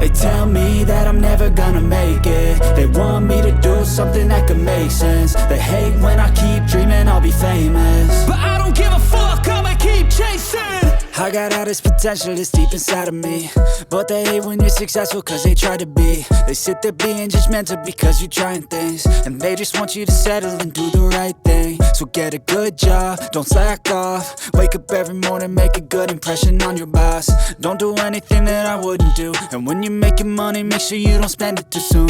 They tell me that I'm never gonna make it. They want me to do something that could make sense. They hate when I keep dreaming I'll be famous, but I don't give a fuck, I'ma keep chasing. I got all this potential that's deep inside of me, but they hate when you're successful cause they try to be. They sit there being judgmental because you're trying things, and they just want you to settle and do the right thing. So get a good job, don't slack off. Wake up every morning, make a good impression on your boss. Don't do anything that I wouldn't do, and when you're making money, make sure you don't spend it too soon.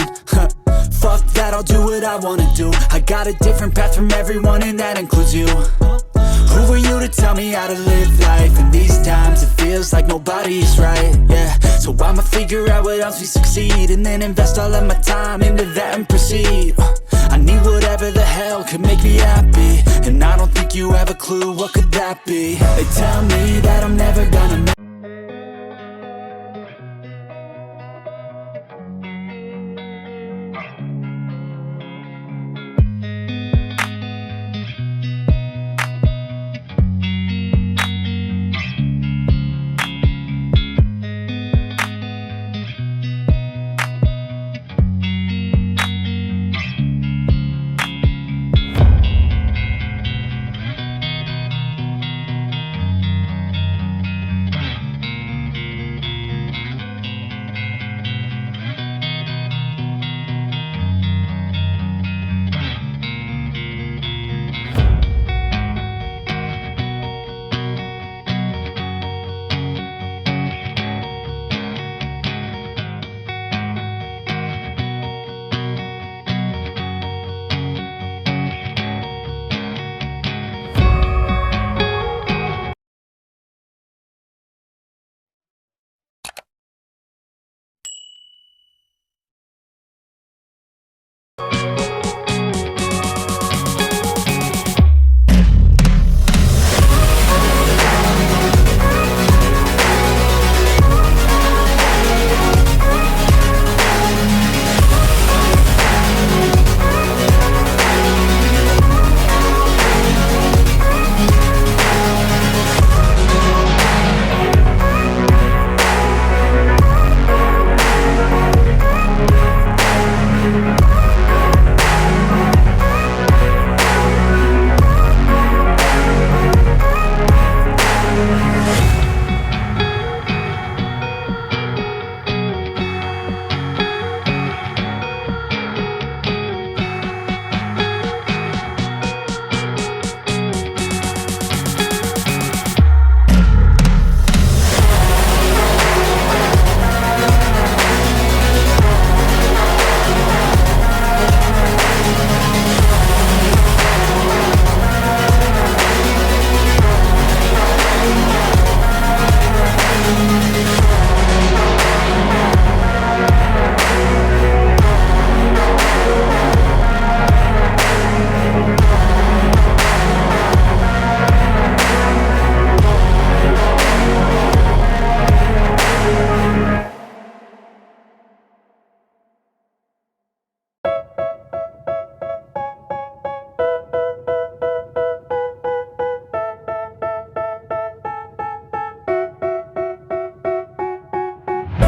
Fuck that, I'll do what I wanna do. I got a different path from everyone, and that includes you. Who are you to tell me how to live life? In these times it feels like nobody's right, yeah. So I'ma figure out what else we succeed, and then invest all of my time into that and proceed. I need whatever the hell could make me happy, and I don't think you have a clue what could that be. They tell me that I'm never gonna make.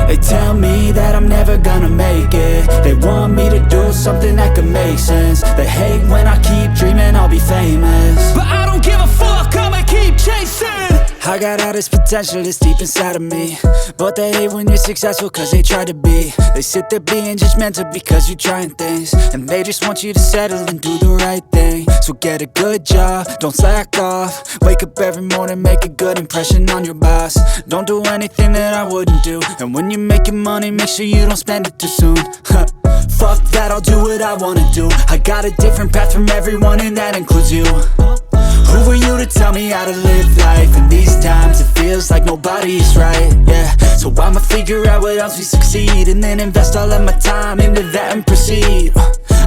They tell me that I'm never gonna make it. They want me to do something that could make sense. They hate when I keep dreaming I'll be famous, but I don't give a fuck, I'ma keep chasing. I got all this potential that's deep inside of me, but they hate when you're successful cause they try to be. They sit there being judgmental because you're trying things, and they just want you to settle and do the right thing. So get a good job, don't slack off. Wake up every morning, make a good impression on your boss. Don't do anything that I wouldn't do, and when you're making money, make sure you don't spend it too soon. Fuck that, I'll do what I wanna do. I got a different path from everyone, and that includes you. Who are you to tell me how to live life? In these times it feels like nobody's right, yeah. So I'ma figure out what else we succeed, and then invest all of my time into that and proceed.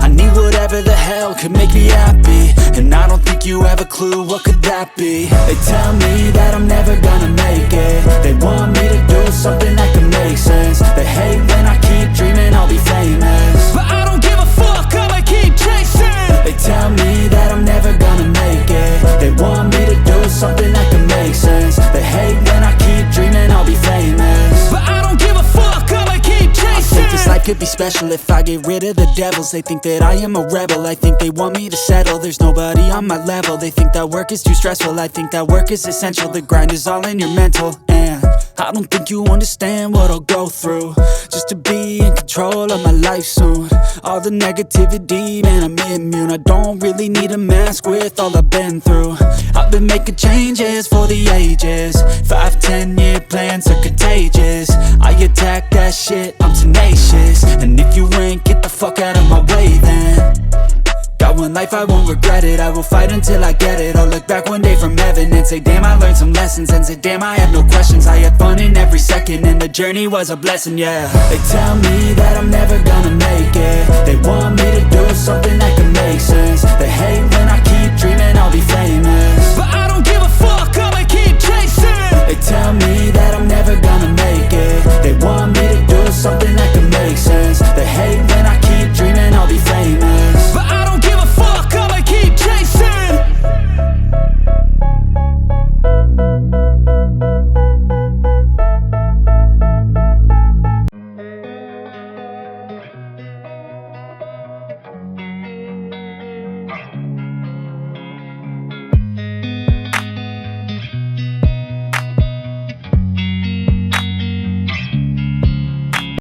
I need whatever the hell could make me happy, and I don't think you have a clue what could that be. They tell me that I'm never gonna make it. They want me to do something that could make sense. They hate when I keep dreaming I'll be famous, but I don't give a fuck, I'ma keep chasing. They tell me that I'm never gonna make it. They want me to do something that could make sense. They hate when I keep dreaming I'll be famous, but I don't give a fuck, I'ma keep chasing. what could be special if I get rid of the devils? They think that I am a rebel, I think they want me to settle. There's nobody on my level, they think that work is too stressful. I think that work is essential, the grind is all in your mental. And I don't think you understand what I'll go through just to be in control of my life soon. All the negativity, man, I'm immune. I don't really need a mask with all I've been through. I've been making changes for the ages. 5-10 year plans are contagious. I attack that shit, I'm tenacious. And if you ain't, get the fuck out of my way then. Got one life, I won't regret it. I will fight until I get it. I'll look back one day from heaven and say, damn, I learned some lessons. And say, damn, I have no questions. I had fun in every second, and the journey was a blessing, yeah. They tell me that I'm never gonna make it. They want me to do something